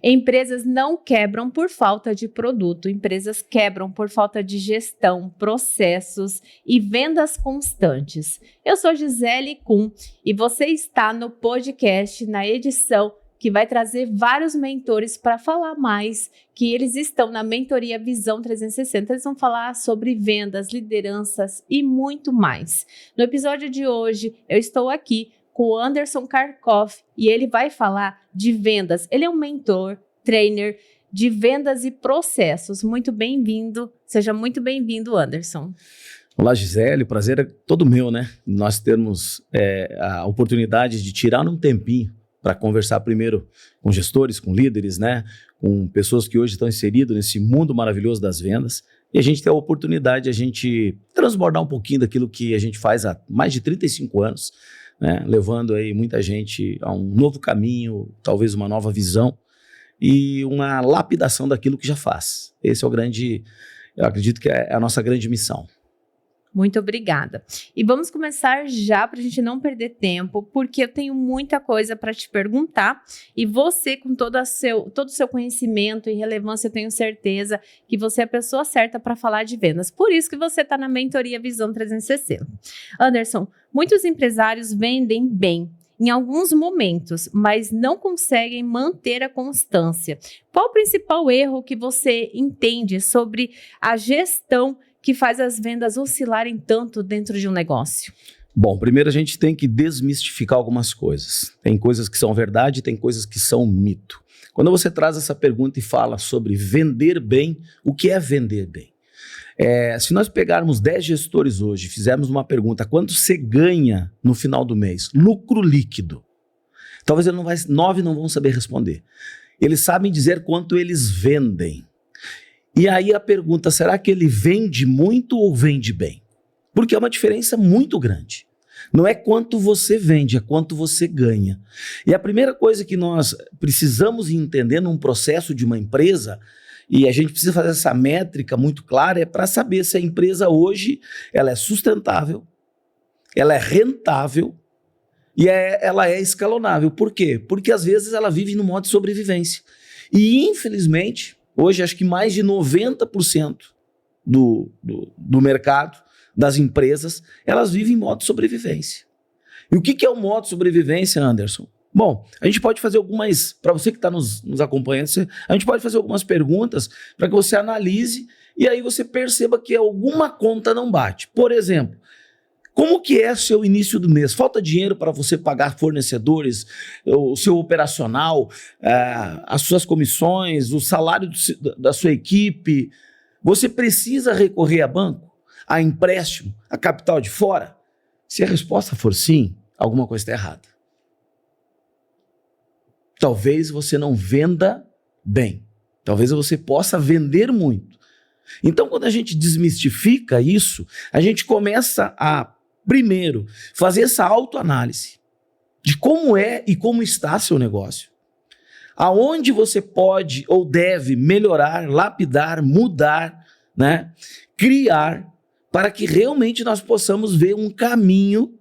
Empresas não quebram por falta de produto, empresas quebram por falta de gestão, processos e vendas constantes. Eu sou Gisele Kuhn e você está no podcast, na edição que vai trazer vários mentores para falar mais, que eles estão na mentoria Visão 360, eles vão falar sobre vendas, lideranças e muito mais. No episódio de hoje, eu estou aqui com o Anderson Karkoff e ele vai falar de vendas. Ele é um mentor, trainer de vendas e processos. Muito bem-vindo, seja muito bem-vindo, Anderson. Olá, Gisele, o prazer é todo meu, né? Nós termos a oportunidade de tirar um tempinho para conversar primeiro com gestores, com líderes, né? Com pessoas que hoje estão inseridas nesse mundo maravilhoso das vendas. E a gente tem a oportunidade de a gente transbordar um pouquinho daquilo que a gente faz há mais de 35 anos, né? Levando aí muita gente a um novo caminho, talvez uma nova visão e uma lapidação daquilo que já faz. Esse é o grande, eu acredito que é a nossa grande missão. Muito obrigada. E vamos começar já para a gente não perder tempo, porque eu tenho muita coisa para te perguntar e você, com todo o seu conhecimento e relevância, eu tenho certeza que você é a pessoa certa para falar de vendas. Por isso que você está na mentoria Visão 360. Anderson, muitos empresários vendem bem em alguns momentos, mas não conseguem manter a constância. Qual o principal erro que você entende sobre a gestão que faz as vendas oscilarem tanto dentro de um negócio? Bom, primeiro a gente tem que desmistificar algumas coisas. Tem coisas que são verdade, tem coisas que são mito. Quando você traz essa pergunta e fala sobre vender bem, o que é vender bem? Se nós pegarmos 10 gestores hoje, fizermos uma pergunta, quanto você ganha no final do mês? Lucro líquido. Talvez 9 não vão saber responder. Eles sabem dizer quanto eles vendem. E aí a pergunta, será que ele vende muito ou vende bem? Porque é uma diferença muito grande. Não é quanto você vende, é quanto você ganha. E a primeira coisa que nós precisamos entender num processo de uma empresa, e a gente precisa fazer essa métrica muito clara, é para saber se a empresa hoje ela é sustentável, ela é rentável e ela é escalonável. Por quê? Porque às vezes ela vive no modo de sobrevivência. E infelizmente, hoje, acho que mais de 90% do mercado, das empresas, elas vivem em modo de sobrevivência. E o que é o modo de sobrevivência, Anderson? Bom, a gente pode fazer algumas, para você que está nos acompanhando, a gente pode fazer algumas perguntas para que você analise e aí você perceba que alguma conta não bate. Por exemplo, como que é o seu início do mês? Falta dinheiro para você pagar fornecedores, o seu operacional, as suas comissões, o salário da sua equipe? Você precisa recorrer a banco, a empréstimo, a capital de fora? Se a resposta for sim, alguma coisa está errada. Talvez você não venda bem. Talvez você possa vender muito. Então, quando a gente desmistifica isso, a gente começa a primeiro, fazer essa autoanálise de como é e como está seu negócio. Aonde você pode ou deve melhorar, lapidar, mudar, né? Criar, para que realmente nós possamos ver um caminho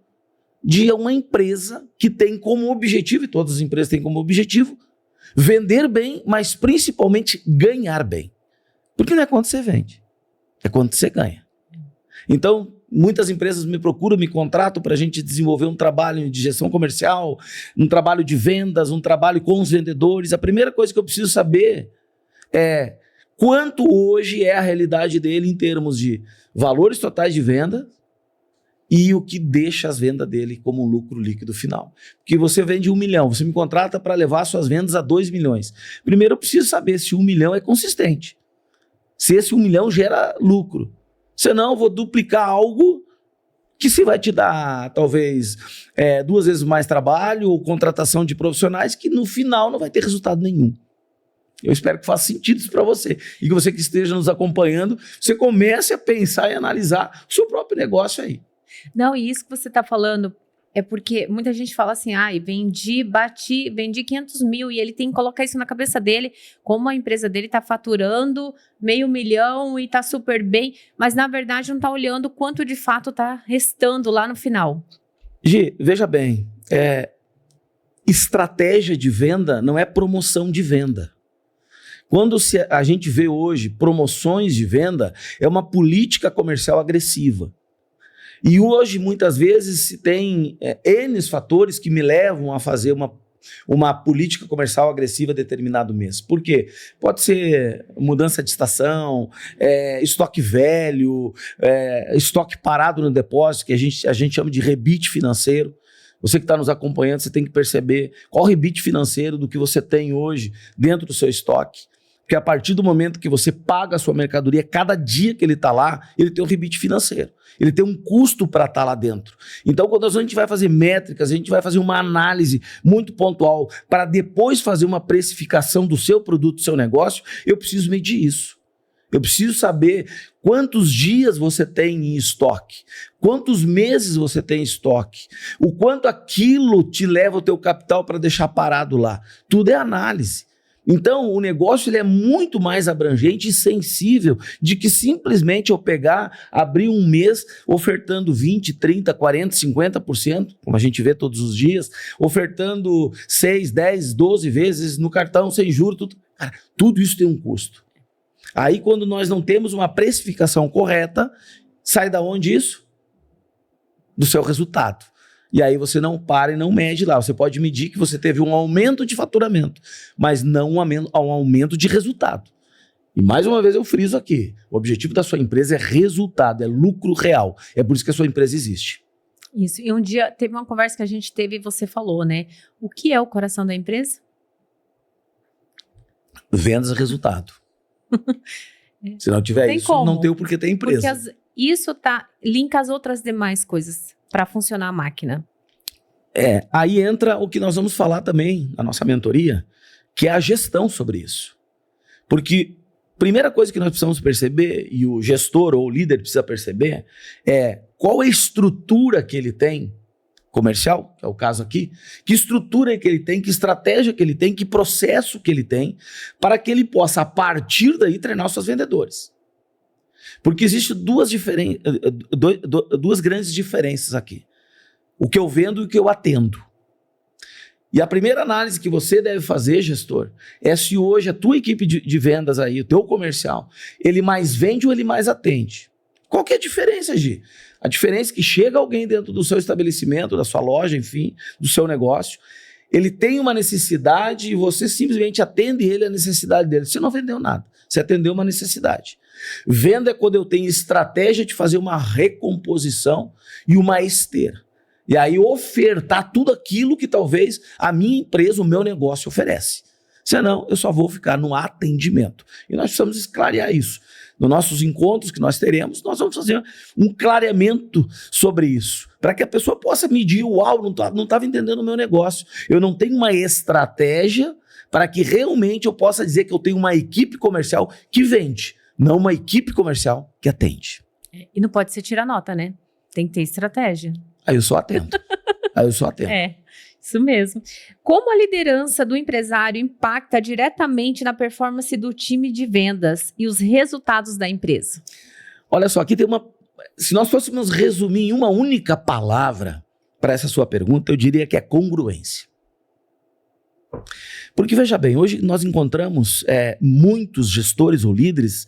de uma empresa que tem como objetivo, e todas as empresas têm como objetivo, vender bem, mas principalmente ganhar bem. Porque não é quanto você vende, é quanto você ganha. Então, muitas empresas me procuram, me contratam para a gente desenvolver um trabalho de gestão comercial, um trabalho de vendas, um trabalho com os vendedores. A primeira coisa que eu preciso saber é quanto hoje é a realidade dele em termos de valores totais de venda e o que deixa as vendas dele como um lucro líquido final. Porque você vende 1 milhão, você me contrata para levar suas vendas a 2 milhões. Primeiro eu preciso saber se 1 milhão é consistente, se esse 1 milhão gera lucro. Senão eu vou duplicar algo que se vai te dar talvez 2 vezes mais trabalho ou contratação de profissionais que no final não vai ter resultado nenhum. Eu espero que faça sentido isso para você e que você que esteja nos acompanhando, você comece a pensar e analisar o seu próprio negócio aí. Não, e isso que você está falando é porque muita gente fala assim, vendi 500 mil, e ele tem que colocar isso na cabeça dele, como a empresa dele está faturando 500 mil e está super bem, mas na verdade não está olhando quanto de fato está restando lá no final. Gi, veja bem, estratégia de venda não é promoção de venda. Quando a gente vê hoje promoções de venda, é uma política comercial agressiva. E hoje, muitas vezes, se tem N fatores que me levam a fazer uma política comercial agressiva em determinado mês. Por quê? Pode ser mudança de estação, estoque velho, estoque parado no depósito, que a gente chama de rebite financeiro. Você que está nos acompanhando, você tem que perceber qual o rebite financeiro do que você tem hoje dentro do seu estoque. Porque a partir do momento que você paga a sua mercadoria, cada dia que ele está lá, ele tem um rebite financeiro. Ele tem um custo para estar lá dentro. Então, quando a gente vai fazer métricas, a gente vai fazer uma análise muito pontual para depois fazer uma precificação do seu produto, do seu negócio, eu preciso medir isso. Eu preciso saber quantos dias você tem em estoque, quantos meses você tem em estoque, o quanto aquilo te leva o teu capital para deixar parado lá. Tudo é análise. Então, o negócio ele é muito mais abrangente e sensível de que simplesmente eu pegar, abrir um mês ofertando 20%, 30%, 40%, 50%, como a gente vê todos os dias, ofertando 6, 10, 12 vezes no cartão, sem juros, tudo. Cara, tudo isso tem um custo. Aí, quando nós não temos uma precificação correta, sai da onde isso? Do seu resultado. E aí você não para e não mede lá. Você pode medir que você teve um aumento de faturamento, mas não um aumento de resultado. E mais uma vez eu friso aqui, o objetivo da sua empresa é resultado, é lucro real. É por isso que a sua empresa existe. Isso. E um dia teve uma conversa que a gente teve e você falou, né? O que é o coração da empresa? Vendas e resultado. Se não tiver tem isso, como? não tem o porquê ter empresa. Porque isso linka as outras demais coisas para funcionar a máquina. Aí entra o que nós vamos falar também na nossa mentoria, que é a gestão sobre isso. Porque a primeira coisa que nós precisamos perceber, e o gestor ou o líder precisa perceber, é qual é a estrutura que ele tem, comercial, que é o caso aqui, que estrutura que ele tem, que estratégia que ele tem, que processo que ele tem, para que ele possa, a partir daí, treinar os seus vendedores. Porque existem duas grandes diferenças aqui. O que eu vendo e o que eu atendo. E a primeira análise que você deve fazer, gestor, é se hoje a tua equipe de vendas aí, o teu comercial, ele mais vende ou ele mais atende. Qual que é a diferença, Gi? A diferença é que chega alguém dentro do seu estabelecimento, da sua loja, enfim, do seu negócio, ele tem uma necessidade e você simplesmente atende ele a necessidade dele. Você não vendeu nada, você atendeu uma necessidade. Venda é quando eu tenho estratégia de fazer uma recomposição e uma esteira. E aí ofertar tudo aquilo que talvez a minha empresa, o meu negócio oferece. Senão, eu só vou ficar no atendimento. E nós precisamos clarear isso. Nos nossos encontros que nós teremos, nós vamos fazer um clareamento sobre isso. Para que a pessoa possa medir, uau, não estava entendendo o meu negócio. Eu não tenho uma estratégia para que realmente eu possa dizer que eu tenho uma equipe comercial que vende. Não uma equipe comercial que atende. E não pode ser tirar nota, né? Tem que ter estratégia. Aí eu sou atento. Isso mesmo. Como a liderança do empresário impacta diretamente na performance do time de vendas e os resultados da empresa? Olha só, aqui tem se nós fôssemos resumir em uma única palavra para essa sua pergunta, eu diria que é congruência. Porque veja bem, hoje nós encontramos muitos gestores ou líderes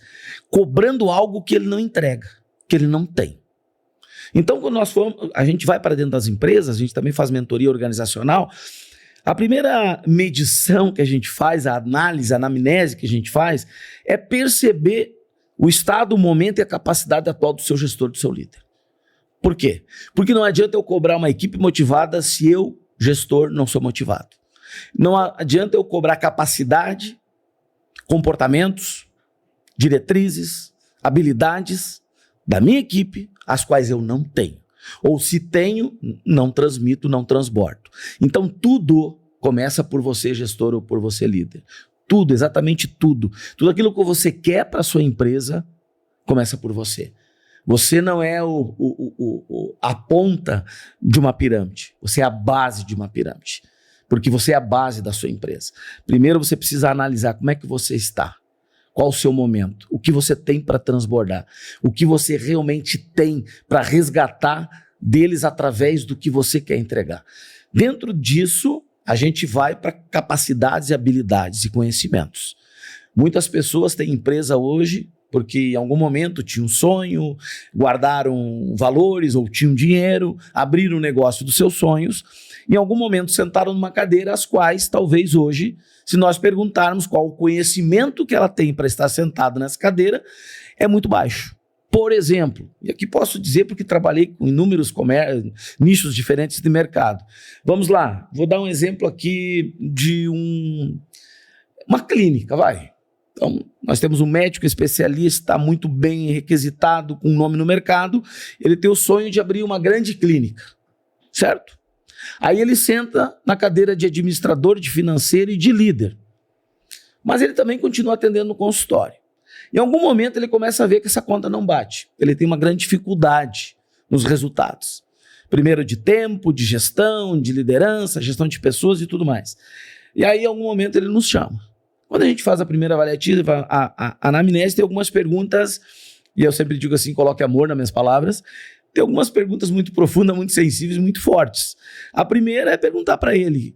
cobrando algo que ele não entrega, que ele não tem. Então, quando a gente vai para dentro das empresas, a gente também faz mentoria organizacional, a primeira medição que a gente faz, a análise, a anamnese que a gente faz, é perceber o estado, o momento e a capacidade atual do seu gestor, do seu líder. Por quê? Porque não adianta eu cobrar uma equipe motivada se eu, gestor, não sou motivado. Não adianta eu cobrar capacidade, comportamentos, diretrizes, habilidades da minha equipe, as quais eu não tenho. Ou se tenho, não transmito, não transbordo. Então tudo começa por você, gestor, ou por você, líder. Tudo, exatamente tudo. Tudo aquilo que você quer para a sua empresa, começa por você. Você não é a ponta de uma pirâmide, você é a base de uma pirâmide. Porque você é a base da sua empresa. Primeiro você precisa analisar como é que você está. Qual o seu momento? O que você tem para transbordar? O que você realmente tem para resgatar deles através do que você quer entregar? Dentro disso, a gente vai para capacidades e habilidades e conhecimentos. Muitas pessoas têm empresa hoje porque em algum momento tinham um sonho, guardaram valores ou tinham dinheiro, abriram o negócio dos seus sonhos, em algum momento sentaram numa cadeira, as quais talvez hoje, se nós perguntarmos qual o conhecimento que ela tem para estar sentado nessa cadeira, é muito baixo. Por exemplo, e aqui posso dizer porque trabalhei com inúmeros nichos diferentes de mercado. Vamos lá, vou dar um exemplo aqui de uma clínica, vai. Então, nós temos um médico especialista muito bem requisitado, com nome no mercado, ele tem o sonho de abrir uma grande clínica, certo? Aí ele senta na cadeira de administrador, de financeiro e de líder. Mas ele também continua atendendo no consultório. Em algum momento ele começa a ver que essa conta não bate. Ele tem uma grande dificuldade nos resultados. Primeiro de tempo, de gestão, de liderança, gestão de pessoas e tudo mais. E aí em algum momento ele nos chama. Quando a gente faz a primeira avaliativa, a anamnese tem algumas perguntas, e eu sempre digo assim, coloque amor nas minhas palavras, tem algumas perguntas muito profundas, muito sensíveis, muito fortes. A primeira é perguntar para ele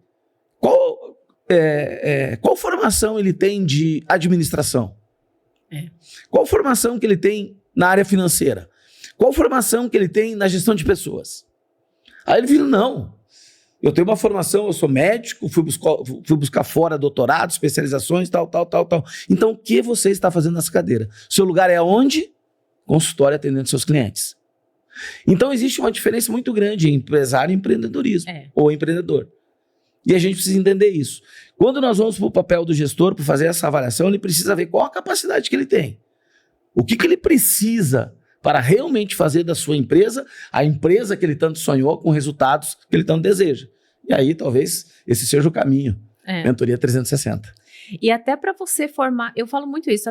qual formação ele tem de administração? Qual formação que ele tem na área financeira? Qual formação que ele tem na gestão de pessoas? Aí ele fala, não, eu tenho uma formação, eu sou médico, fui buscar fora doutorado, especializações, tal. Então, o que você está fazendo nessa cadeira? Seu lugar é onde? Consultório atendendo seus clientes. Então, existe uma diferença muito grande em empresário e empreendedorismo, ou empreendedor. E a gente precisa entender isso. Quando nós vamos para o papel do gestor, para fazer essa avaliação, ele precisa ver qual a capacidade que ele tem. O que ele precisa para realmente fazer da sua empresa a empresa que ele tanto sonhou com resultados que ele tanto deseja. E aí, talvez, esse seja o caminho. Mentoria 360. E até para você formar, eu falo muito isso,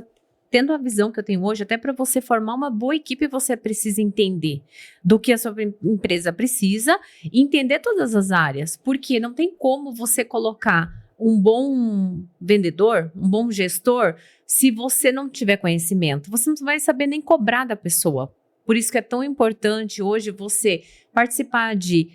tendo a visão que eu tenho hoje, até para você formar uma boa equipe, você precisa entender do que a sua empresa precisa e entender todas as áreas, porque não tem como você colocar um bom vendedor, um bom gestor, se você não tiver conhecimento. Você não vai saber nem cobrar da pessoa. Por isso que é tão importante hoje você participar de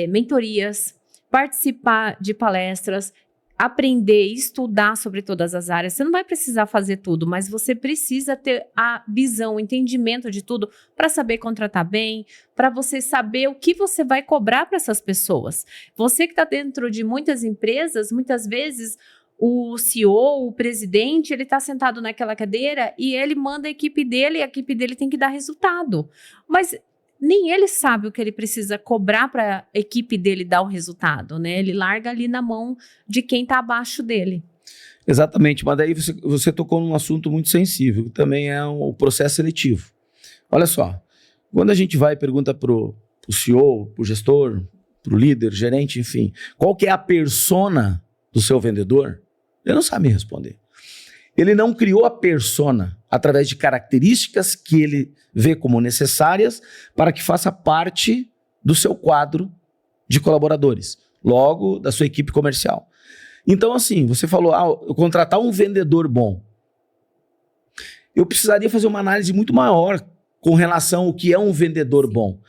mentorias, participar de palestras, aprender, estudar sobre todas as áreas. Você não vai precisar fazer tudo, mas você precisa ter a visão, o entendimento de tudo para saber contratar bem, para você saber o que você vai cobrar para essas pessoas. Você que está dentro de muitas empresas, muitas vezes o CEO, o presidente, ele está sentado naquela cadeira e ele manda a equipe dele e a equipe dele tem que dar resultado. Mas nem ele sabe o que ele precisa cobrar para a equipe dele dar o resultado, né? Ele larga ali na mão de quem está abaixo dele. Exatamente, mas daí você tocou num assunto muito sensível, que também é o processo seletivo. Olha só, quando a gente vai e pergunta para o CEO, para o gestor, para o líder, gerente, enfim, qual que é a persona do seu vendedor, ele não sabe responder. Ele não criou a persona através de características que ele vê como necessárias para que faça parte do seu quadro de colaboradores, logo da sua equipe comercial. Então, assim, você falou, eu contratar um vendedor bom. Eu precisaria fazer uma análise muito maior com relação ao que é um vendedor bom.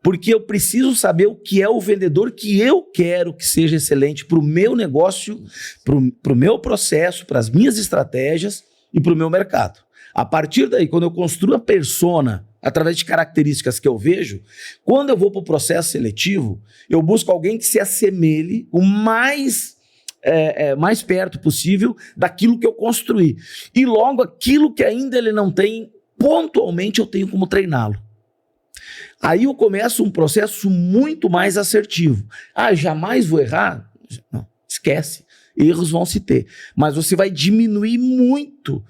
Porque eu preciso saber o que é o vendedor que eu quero que seja excelente para o meu negócio, para o meu processo, para as minhas estratégias e para o meu mercado. A partir daí, quando eu construo a persona através de características que eu vejo, quando eu vou para o processo seletivo, eu busco alguém que se assemelhe o mais perto possível daquilo que eu construí. E logo, aquilo que ainda ele não tem, pontualmente eu tenho como treiná-lo. Aí eu começo um processo muito mais assertivo. Jamais vou errar? Não, esquece. Erros vão se ter. Mas você vai diminuir muito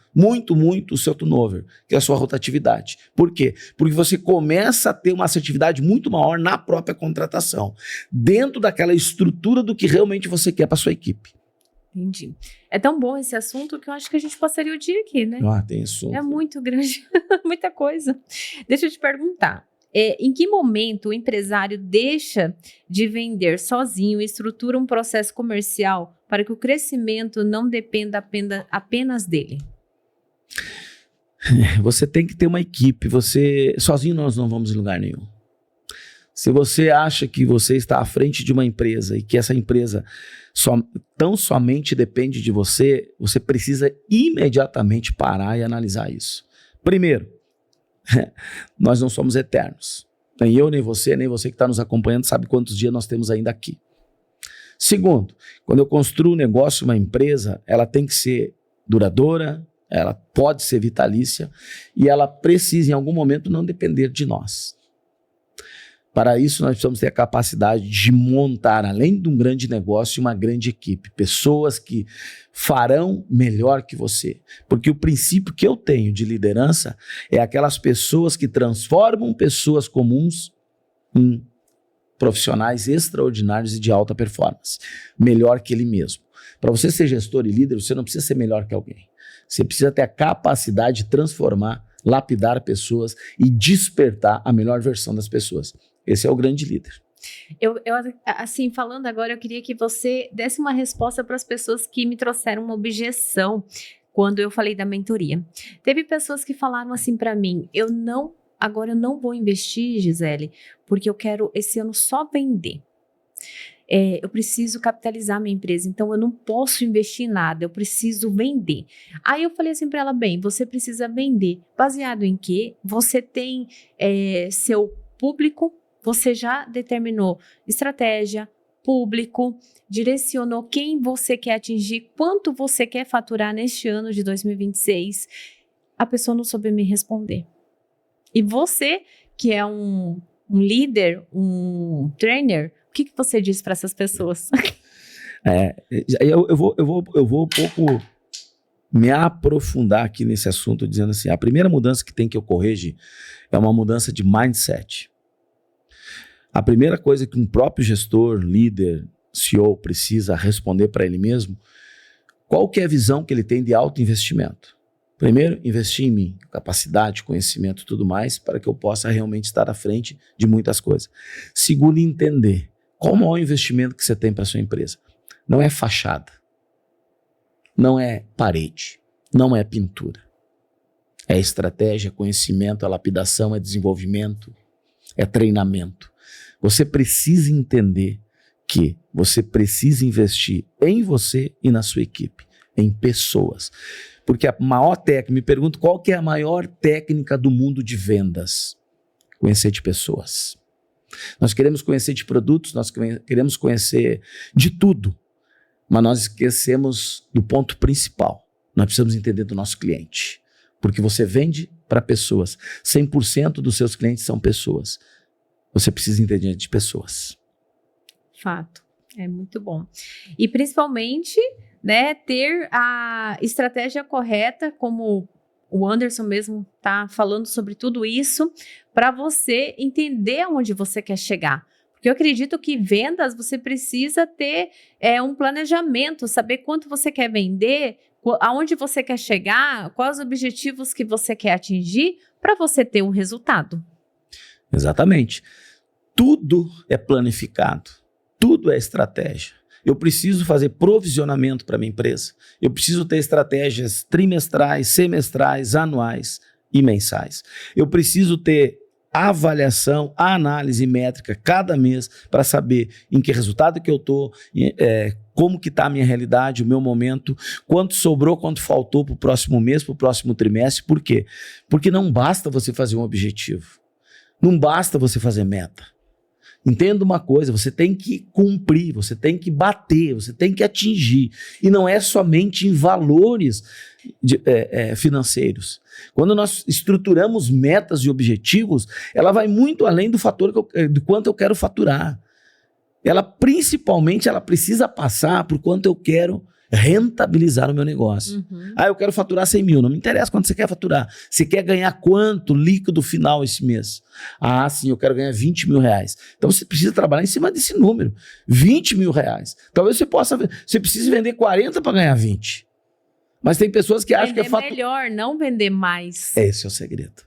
o seu turnover, que é a sua rotatividade. Por quê? Porque você começa a ter uma assertividade muito maior na própria contratação, dentro daquela estrutura do que realmente você quer para sua equipe. Entendi. É tão bom esse assunto que eu acho que a gente passaria o dia aqui, né? Tem assunto. É muito grande, muita coisa. Deixa eu te perguntar. Em que momento o empresário deixa de vender sozinho e estrutura um processo comercial para que o crescimento não dependa apenas dele? Você tem que ter uma equipe. Sozinho nós não vamos em lugar nenhum. Se você acha que você está à frente de uma empresa e que essa empresa tão somente depende de você, você precisa imediatamente parar e analisar isso. Primeiro, nós não somos eternos. Nem eu, nem você que está nos acompanhando sabe quantos dias nós temos ainda aqui. Segundo, quando eu construo um negócio, uma empresa, ela tem que ser duradoura, ela pode ser vitalícia e ela precisa em algum momento não depender de nós. Para isso, nós precisamos ter a capacidade de montar, além de um grande negócio, uma grande equipe. Pessoas que farão melhor que você. Porque o princípio que eu tenho de liderança é aquelas pessoas que transformam pessoas comuns em profissionais extraordinários e de alta performance. Melhor que ele mesmo. Para você ser gestor e líder, você não precisa ser melhor que alguém. Você precisa ter a capacidade de transformar, lapidar pessoas e despertar a melhor versão das pessoas. Esse é o grande líder. Assim, falando agora, eu queria que você desse uma resposta para as pessoas que me trouxeram uma objeção quando eu falei da mentoria. Teve pessoas que falaram assim para mim, agora eu não vou investir, Gisele, porque eu quero esse ano só vender. Eu preciso capitalizar minha empresa, então eu não posso investir em nada, eu preciso vender. Aí eu falei assim para ela, bem, você precisa vender. Baseado em quê? Você tem seu público, você já determinou estratégia, público, direcionou quem você quer atingir, quanto você quer faturar neste ano de 2026. A pessoa não soube me responder. E você, que é um líder, um trainer, o que você diz para essas pessoas? Eu vou um pouco me aprofundar aqui nesse assunto, dizendo assim, a primeira mudança que tem que ocorrer é uma mudança de mindset. A primeira coisa que um próprio gestor, líder, CEO precisa responder para ele mesmo, qual que é a visão que ele tem de alto investimento? Primeiro, investir em mim, capacidade, conhecimento e tudo mais, para que eu possa realmente estar à frente de muitas coisas. Segundo, entender qual o maior investimento que você tem para a sua empresa. Não é fachada, não é parede, não é pintura. É estratégia, conhecimento, é lapidação, é desenvolvimento, é treinamento. Você precisa entender que você precisa investir em você e na sua equipe, em pessoas. Porque a maior técnica, me pergunto qual que é a maior técnica do mundo de vendas? Conhecer de pessoas. Nós queremos conhecer de produtos, nós queremos conhecer de tudo, mas nós esquecemos do ponto principal. Nós precisamos entender do nosso cliente, porque você vende para pessoas. 100% dos seus clientes são pessoas. Você precisa entender de pessoas. Fato, é muito bom. E principalmente, né, ter a estratégia correta, como o Anderson mesmo está falando sobre tudo isso, para você entender aonde você quer chegar. Porque eu acredito que vendas, você precisa ter um planejamento, saber quanto você quer vender, aonde você quer chegar, quais os objetivos que você quer atingir, para você ter um resultado. Exatamente. Tudo é planificado, tudo é estratégia. Eu preciso fazer provisionamento para minha empresa. Eu preciso ter estratégias trimestrais, semestrais, anuais e mensais. Eu preciso ter avaliação, análise métrica cada mês para saber em que resultado que eu estou, como que está a minha realidade, o meu momento, quanto sobrou, quanto faltou para o próximo mês, para o próximo trimestre. Por quê? Porque não basta você fazer um objetivo. Não basta você fazer meta. Entenda uma coisa, você tem que cumprir, você tem que bater, você tem que atingir. E não é somente em valores financeiros. Quando nós estruturamos metas e objetivos, ela vai muito além do fator do quanto eu quero faturar. Principalmente, ela precisa passar por quanto eu quero rentabilizar o meu negócio. Uhum. Eu quero faturar 100 mil, não me interessa quanto você quer faturar. Você quer ganhar quanto líquido final esse mês? Sim, eu quero ganhar 20 mil reais. Então você precisa trabalhar em cima desse número, 20 mil reais. Talvez você precise vender 40 para ganhar 20. Mas tem pessoas que acham que é melhor, não vender mais. Esse é o segredo.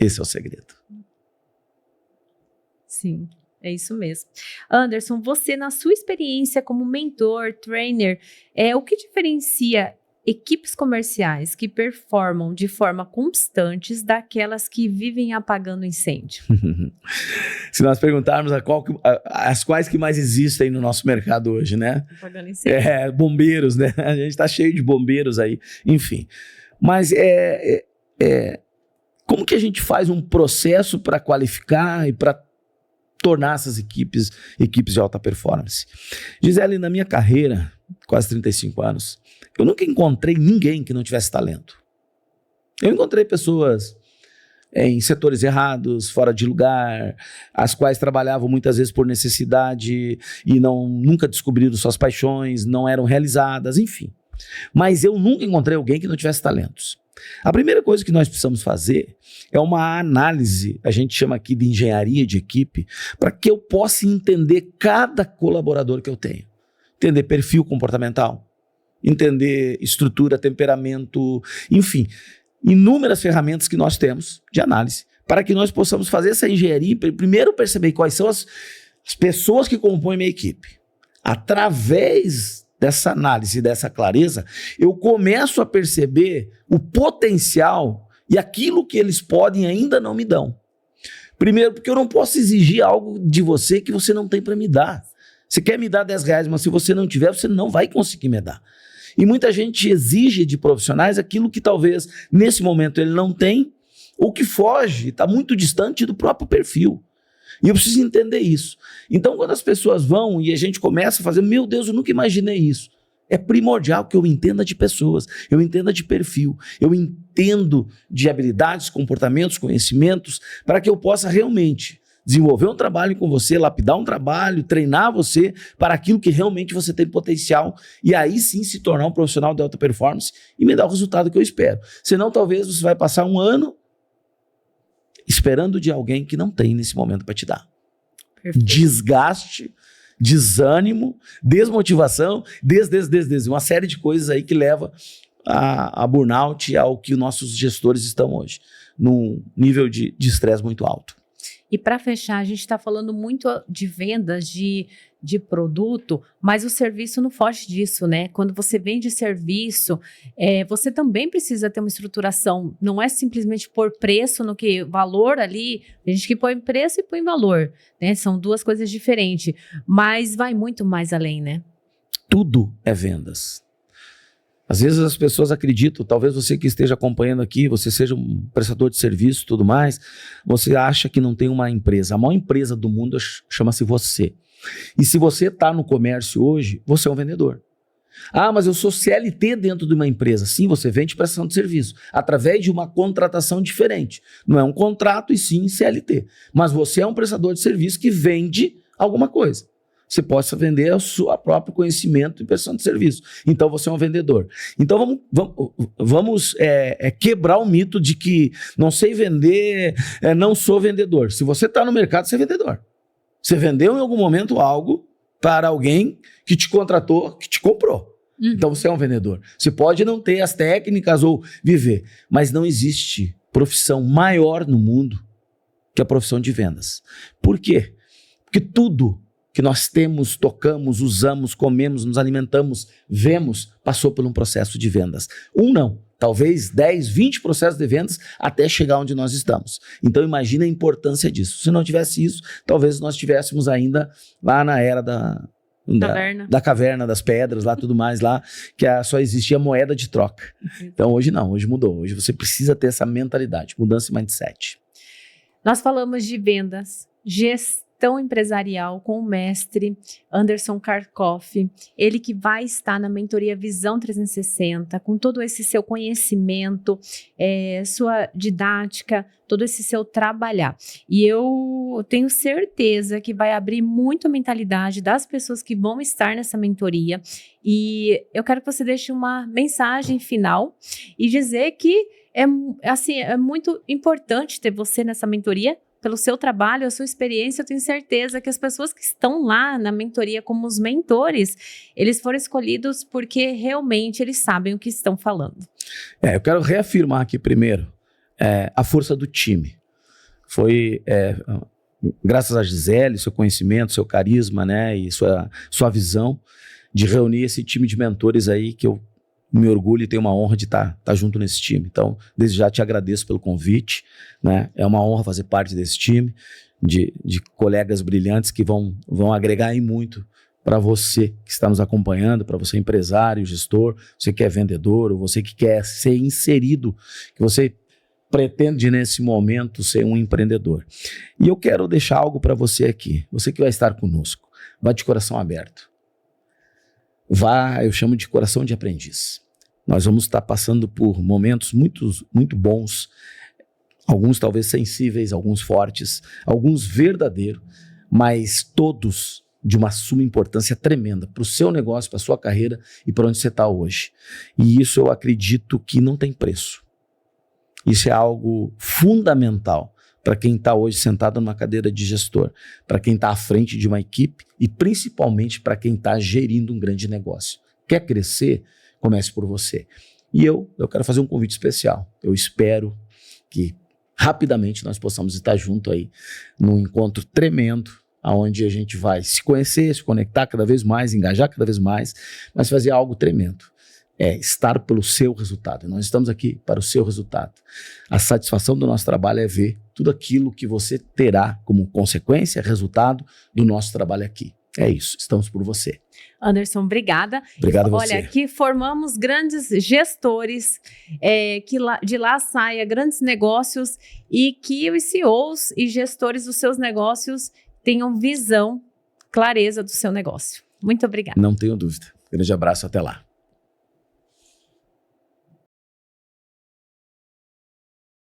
Esse é o segredo. Sim. É isso mesmo. Anderson, você, na sua experiência como mentor, trainer, o que diferencia equipes comerciais que performam de forma constante daquelas que vivem apagando incêndio? Se nós perguntarmos as quais que mais existem no nosso mercado hoje, né? Apagando incêndio. Bombeiros, né? A gente está cheio de bombeiros aí, enfim. Mas como que a gente faz um processo para qualificar e para tornar essas equipes de alta performance? Gisele, na minha carreira, quase 35 anos, eu nunca encontrei ninguém que não tivesse talento. Eu encontrei pessoas em setores errados, fora de lugar, as quais trabalhavam muitas vezes por necessidade e nunca descobriram suas paixões, não eram realizadas, enfim. Mas eu nunca encontrei alguém que não tivesse talentos. A primeira coisa que nós precisamos fazer é uma análise, a gente chama aqui de engenharia de equipe, para que eu possa entender cada colaborador que eu tenho. Entender perfil comportamental, entender estrutura, temperamento, enfim, inúmeras ferramentas que nós temos de análise, para que nós possamos fazer essa engenharia, primeiro perceber quais são as pessoas que compõem minha equipe. Através dessa análise, dessa clareza, eu começo a perceber o potencial e aquilo que eles podem ainda não me dão. Primeiro, porque eu não posso exigir algo de você que você não tem para me dar. Você quer me dar R$10, mas se você não tiver, você não vai conseguir me dar. E muita gente exige de profissionais aquilo que talvez nesse momento ele não tem, ou que foge, está muito distante do próprio perfil. E eu preciso entender isso. Então, quando as pessoas vão e a gente começa a fazer, meu Deus, eu nunca imaginei isso. É primordial que eu entenda de pessoas, eu entenda de perfil, eu entendo de habilidades, comportamentos, conhecimentos, para que eu possa realmente desenvolver um trabalho com você, lapidar um trabalho, treinar você para aquilo que realmente você tem potencial e aí sim se tornar um profissional de alta performance e me dar o resultado que eu espero. Senão, talvez você vai passar um ano esperando de alguém que não tem nesse momento para te dar. Perfeito. Desgaste, desânimo, desmotivação, uma série de coisas aí que leva a burnout, ao que os nossos gestores estão hoje, num nível de estresse muito alto. E para fechar, a gente está falando muito de vendas de produto, mas o serviço não foge disso, né? Quando você vende serviço, você também precisa ter uma estruturação. Não é simplesmente pôr preço no que valor ali. Tem gente que põe preço e põe valor, né? São duas coisas diferentes, mas vai muito mais além, né? Tudo é vendas. Às vezes as pessoas acreditam, talvez você que esteja acompanhando aqui, você seja um prestador de serviço e tudo mais, você acha que não tem uma empresa. A maior empresa do mundo chama-se você. E se você está no comércio hoje, você é um vendedor. Ah, mas eu sou CLT dentro de uma empresa. Sim, você vende prestação de serviço, através de uma contratação diferente. Não é um contrato e sim CLT. Mas você é um prestador de serviço que vende alguma coisa. Você possa vender o seu próprio conhecimento e prestação de serviço. Então, você é um vendedor. Então, vamos quebrar o mito de que não sei vender, não sou vendedor. Se você está no mercado, você é vendedor. Você vendeu em algum momento algo para alguém que te contratou, que te comprou. Então, você é um vendedor. Você pode não ter as técnicas ou viver, mas não existe profissão maior no mundo que a profissão de vendas. Por quê? Porque tudo que nós temos, tocamos, usamos, comemos, nos alimentamos, vemos, passou por um processo de vendas. Não, talvez 10, 20 processos de vendas até chegar onde nós estamos. Então imagina a importância disso. Se não tivesse isso, talvez nós estivéssemos ainda lá na era da caverna, das pedras, lá tudo mais, lá que só existia moeda de troca. Então hoje não, hoje mudou. Hoje você precisa ter essa mentalidade, mudança de mindset. Nós falamos de vendas, gestão empresarial com o mestre Anderson Karkoff, ele que vai estar na mentoria Visão 360, com todo esse seu conhecimento, sua didática, todo esse seu trabalhar. E eu tenho certeza que vai abrir muito a mentalidade das pessoas que vão estar nessa mentoria. E eu quero que você deixe uma mensagem final e dizer que é muito importante ter você nessa mentoria. Pelo seu trabalho, a sua experiência, eu tenho certeza que as pessoas que estão lá na mentoria como os mentores, eles foram escolhidos porque realmente eles sabem o que estão falando. Eu quero reafirmar aqui primeiro a força do time. Foi graças a Gisele, seu conhecimento, seu carisma, né, e sua visão de reunir esse time de mentores aí que eu me orgulho e tenho uma honra de estar junto nesse time. Então, desde já te agradeço pelo convite, né? É uma honra fazer parte desse time, de colegas brilhantes que vão agregar aí muito para você que está nos acompanhando, para você empresário, gestor, você que é vendedor, ou você que quer ser inserido, que você pretende nesse momento ser um empreendedor. E eu quero deixar algo para você aqui, você que vai estar conosco, vá de coração aberto. Vá, eu chamo de coração de aprendiz. Nós vamos estar passando por momentos muito bons, alguns talvez sensíveis, alguns fortes, alguns verdadeiros, mas todos de uma suma importância tremenda para o seu negócio, para a sua carreira e para onde você está hoje. E isso eu acredito que não tem preço. Isso é algo fundamental para quem está hoje sentado numa cadeira de gestor, para quem está à frente de uma equipe e principalmente para quem está gerindo um grande negócio. Quer crescer? Comece por você. E eu quero fazer um convite especial. Eu espero que rapidamente nós possamos estar junto aí num encontro tremendo, onde a gente vai se conhecer, se conectar cada vez mais, engajar cada vez mais, mas fazer algo tremendo. É estar pelo seu resultado. Nós estamos aqui para o seu resultado. A satisfação do nosso trabalho é ver tudo aquilo que você terá como consequência, resultado do nosso trabalho aqui. É isso, estamos por você. Anderson, obrigada. Obrigado a você. Olha, aqui formamos grandes gestores, que de lá saia grandes negócios e que os CEOs e gestores dos seus negócios tenham visão, clareza do seu negócio. Muito obrigada. Não tenho dúvida. Grande abraço, até lá.